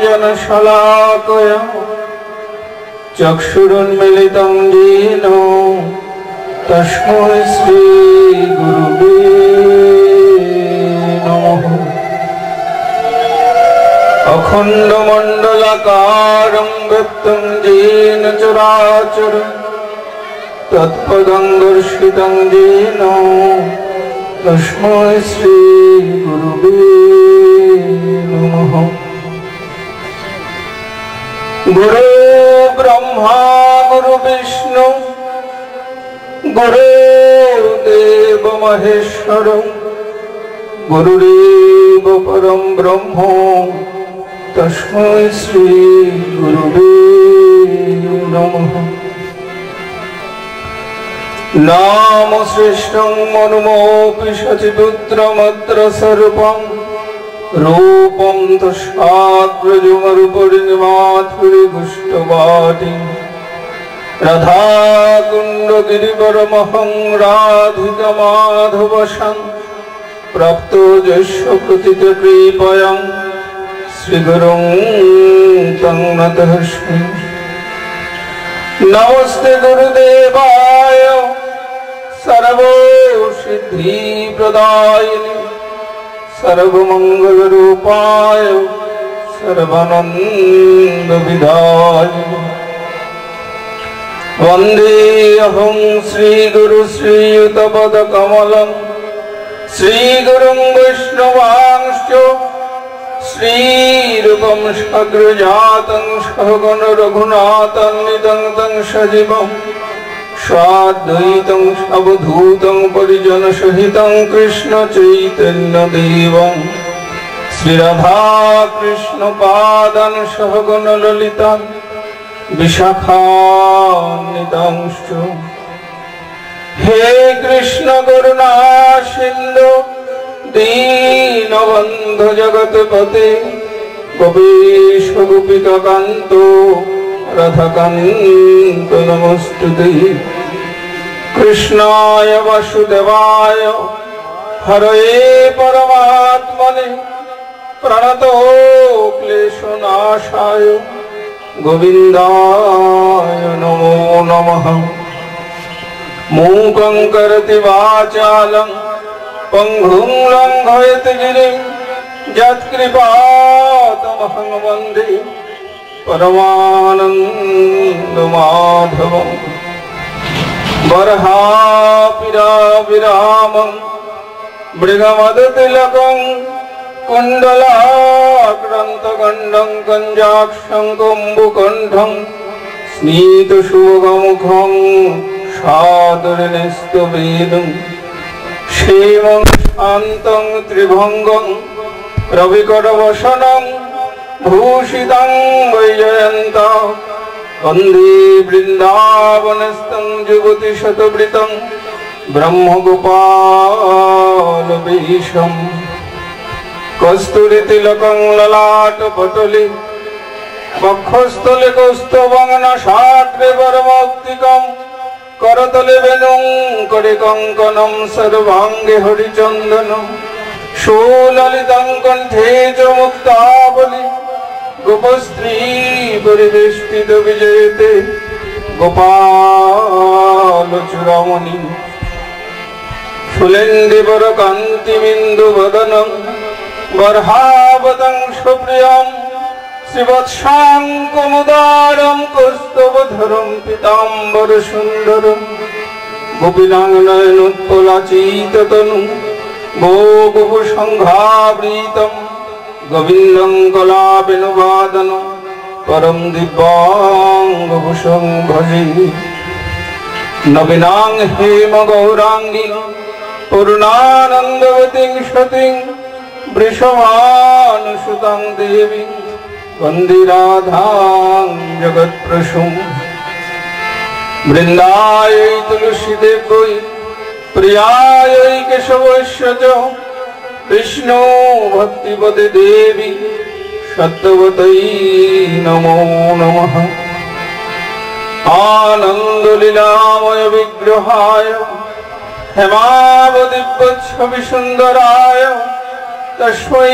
शलाकया चक्षुरुन्मीलितं येन तस्मै श्री गुरुवे नमः। अखण्डमण्डलाकारं व्याप्तं येन चराचरं तत्पदं दर्शितं येन तस्मै श्री गुरुवे नमः। गुरु ब्रह्मा गुरु विष्णु गुरुदेव महेश्वर गुरुदेव परम ब्रह्म तस्मै श्री गुरुवे नमः। नाम श्रेष्ठं मनुमोऽपि शचिपुत्रमत्र सर्वं रूपं तस्माद्व्रजमरुपरिनिमातुरिगुष्टवाटी राधाकुण्डगिरिवरमहं राधिकामाधवशं प्राप्तो यस्य प्रतिकृपयां श्रीगुरुं तं नतोऽस्मि। नमस्ते गुरुदेवाय सर्वसिद्धिप्रदायिने सर्वमङ्गलरूपाय सर्वानन्दविदायिने वन्देऽहं श्रीगुरु श्रीयुतपदकमलं श्रीगुरुं वैष्णवांश्च श्रीरूपं सग्रजातं सहगण रघुनाथान्वितं तं सजीवं स्वाद्वैतं सवधूतं परिजनसहितं कृष्ण चैतन्यदेवं श्रीराधा कृष्ण पादान् सहगण ललितां विशाखान्वितांश्च। हे कृष्ण करुणा सिन्धु दीनबन्धु जगत्पते गोपेश गोपिकान्त राधाकान्त नमोस्तुते। कृष्णाय वासुदेवाय हरये परमात्मने प्रणतो क्लेशनाशाय गोविन्दाय नमो नमः। मूकं करोति वाचालं पंगुं लंघयति गिरिं यत्कृपातमहं वन्दे परमानन्दमाधवं। बर्हापीराविरामं मृगमदतिलकं कुण्डलाक्रान्तगण्डं कञ्जाक्षं कम्बुकण्ठं स्मितशुभमुखं सादरनिस्तवेदं क्षेमं शान्तं त्रिभङ्गं रविकरवसनं भूषितं वैजयन्तं वन्दे वृन्दावनस्थं युवतिशतवृतं ब्रह्मगोपालवेशम्। कस्तूरितिलकं ललाटपटले वक्षस्थले कौस्तुभं नासाग्रे वरमौक्तिकं करतले वेणुं करे कङ्कणं सर्वाङ्गे हरिचन्दनं सुललितं कण्ठे च मुक्तावली गोपस्त्री परिवेष्टित विजयते गोपालचूडामणि। फुलेन्दुवरकान्तिमिन्दुवदनं बर्हावतं सुप्रियं श्रीवत्साङ्कुमुदारं कौस्तुभधरं पीताम्बरसुन्दरं गोपीनाङ्गनयनोत्पलाचिततनुं गोगुभुसङ्घावृतं गोविन्दं कलावेणुवादनं परं दिव्याङ्गभूषं भजे। नवीनां हेमगौराङ्गी पूर्णानन्दवतीं सतीं वृषभानुसुतां देवीं वन्दे राधां जगत्प्रसूं। वृन्दायै तुलसीदेव्यै प्रियायै केशवस्य च विष्णु भक्तिपदे देवी सत्यवतै नमो नमः। आनन्दलीलामय विग्रहाय हेमावदिव्यच्छविसुन्दराय तस्मै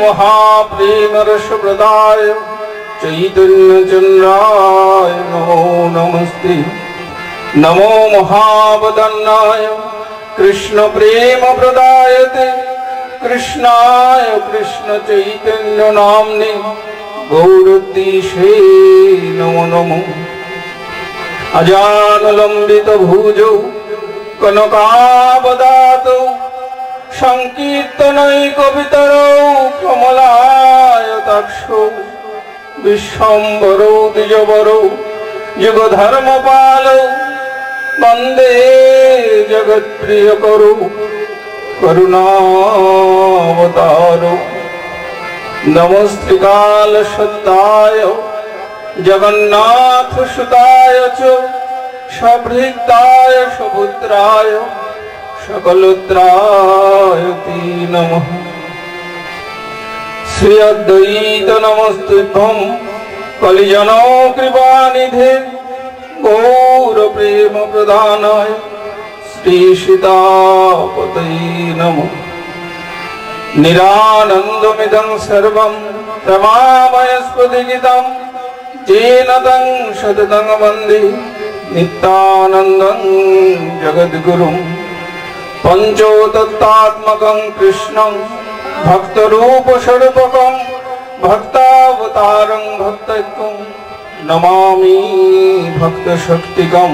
महाप्रेमरसप्रदाय चैतन्यचन्द्राय नमो नमस्ते। नमो महावदन्नाय कृष्णप्रेमप्रदायते कृष्णाय कृष्णचैतन्यनाम्ने गौरद्देशे नमो नमो। अजानुलम्बितभुजौ कनकावदातौ संकीर्तनैकवितरौ कमलायताक्षौ विश्वम्भरौ द्विजवरौ युगधर्मपालौ वन्दे जगत्प्रियकरौ करुणावतारौ। नमस्त्रिकालसत्ताय जगन्नाथसुताय च सभृताय सुपुत्राय सकलत्राय ते नमः। श्री अद्वैत नमस्तुभ्यं कलिजनो कृपानिधे गौर प्रेम प्रदानाय श्री सीतापतये नमः। निरानन्दमिदं सर्वं प्रमामयस्पतिगितं येन तं सततं वन्दे नित्यानन्दं जगद्गुरुं। पञ्चोतत्त्वात्मकं कृष्णं भक्तरूपस्वरूपकं भक्तावतारं भक्तैकं नमामि भक्तशक्तिकं।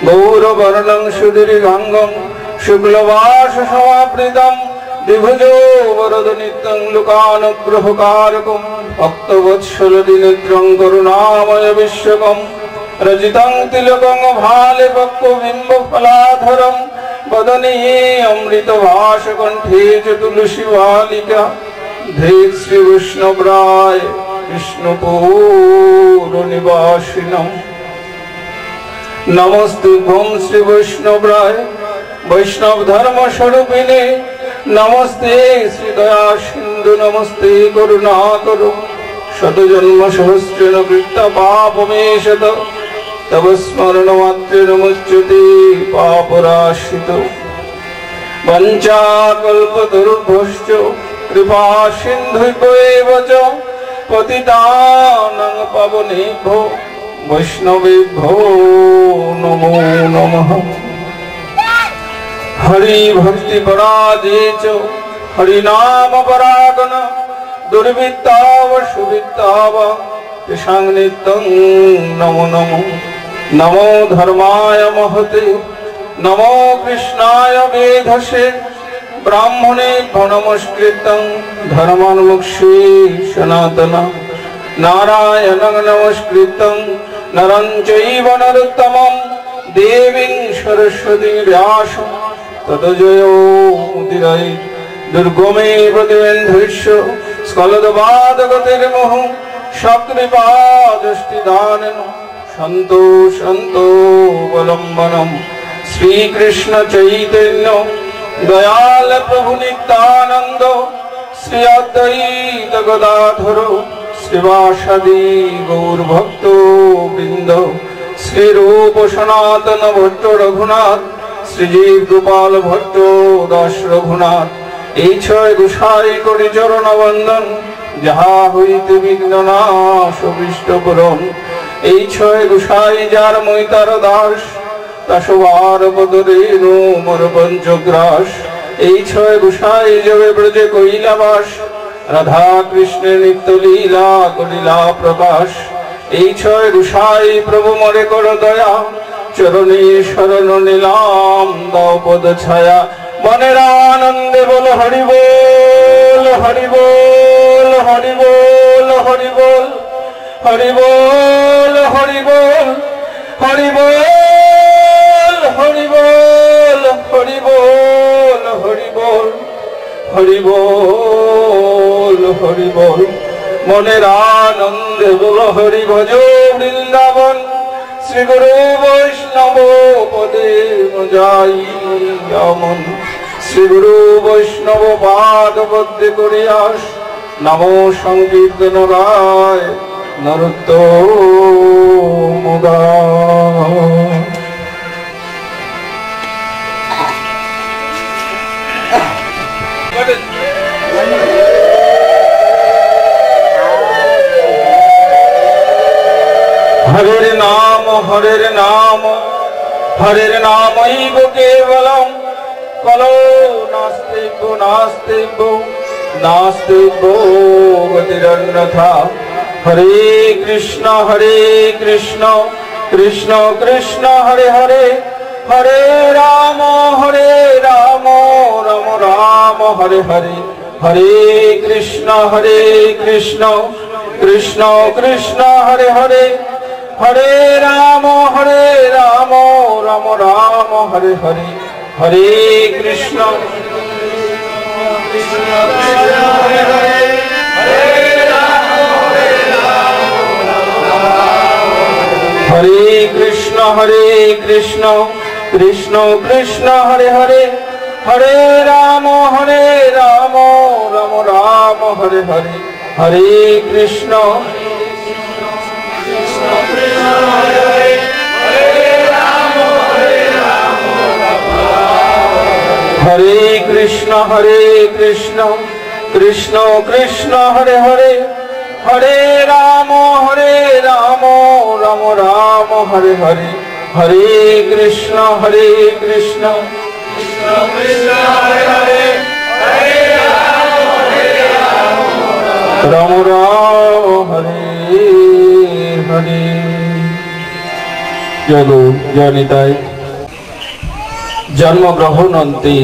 गौरवर्णं सुदीर्घाङ्गं शुक्लवाससमावृतं द्विभुजो वरदनित्यं लोकानुग्रहकारकं भक्तवत्सलदिनेत्रं करुणामय विश्वकं रचितं तिलकं भालेपक्वबिम्बफलाधरं वदने अमृतभाषकण्ठे च तुलसीबालिका धृत श्रीविष्णुप्राय विष्णुपुरनिवासिनं। नमस्तेभ्यं श्रीवैष्णवराय वैष्णवधर्मस्वरूपिणे नमस्ते श्रीदया सिन्धु नमस्ते करुणाकरो। शतजन्मसहस्रेण कृतपापमेशत तव स्मरणमात्रेण मुच्यते पापराशितो। वञ्चाकल्पतरुभ्यश्च कृपा सिन्धुभ्येव च पतितानां पावनेभ्यो वैष्णवेभ्यो नमो नमः। हरि भक्ति पराजे च हरिनाम परागण दुर्वृत्ताव सुवृत्ताव तेषां नित्यं नमो नमो। नमो धर्माय महते नमो कृष्णाय वेधसे ब्राह्मणेभ्यो नमस्कृतं धर्मान्मुक्षे सनातन नारायणं नमस्कृतं नरं चैव नरोत्तमं देवीं सरस्वतीं व्यासं ततो जयोमुदीरयेत्। दुर्गमे प्रतिबन्धस्य स्खलदबाधगतिर्मुहुः सकृपादष्टिदानेन सन्तो सन्तो अवलम्बनं। श्रीकृष्ण चैतन्य दयाल प्रभु नित्यानंद श्री अद्वैत गदाधर श्रीवासदि गौरभक्तो वृंद श्री रूप सनातन भट्ट रघुनाथ श्रीजीव गोपाल भट्ट दास रघुनाथ। এই ছয় গোসাই করি চরণ বন্দন যাহা হইতে বিঘ্ন নাশ অভীষ্ট পূরণ। এই ছয় গোসাই যার মৈতার দাস তা সবার পদরেণু মোর পঞ্চগ্রাস। এই ছয় গোসাই যাবে ব্রজে কৈলাবাস রাধা কৃষ্ণের নিত্য লীলা করিলা প্রকাশ। এই ছয় গোসাই প্রভু মরে কর দয়া চরণে শরণ নিলাম দাও পদ ছায়া। মনের আনন্দে বল হরি বল হরি বল হরি বল হরি বল হরি বল হরি বল হরি বল হরি বল হরি বল হরি বল হরি বল হরি বল। মনের আনন্দে বল হরি ভজ বৃন্দাবন শ্রী গুরু বৈষ্ণব পদে যাই আমন। শ্রী গুরু বৈষ্ণব পাদ পদ্মে করিয়াস নমো সংকীর্তন গায় নরোত্তম দাস। হরের নাম নামৈব কেবলম কলো নাস্তিব্য নাস্তিব্য নাস্তিব্য গতিরন্যথা। হরে কৃষ্ণ কৃষ্ণ কৃষ্ণ হরে হরে হরে রাম রাম রাম হরে হরে। হরে কৃষ্ণ কৃষ্ণ কৃষ্ণ হরে হরে হরে রাম রাম রাম হরে হরে। হরে কৃষ্ণ হরে কৃষ্ণ কৃষ্ণ কৃষ্ণ হরে হরে হরে রাম রাম রাম হরে হরে। হরে কৃষ্ণ হরে কৃষ্ণ কৃষ্ণ কৃষ্ণ হরে হরে হরে রাম রাম রাম হরে হরে। হরে কৃষ্ণ কৃষ্ণ কৃষ্ণ হরে হরে হরে রাম রাম হরে হরে। জয় গুরু জয় নিতাই। জন্মগ্রহণন্তে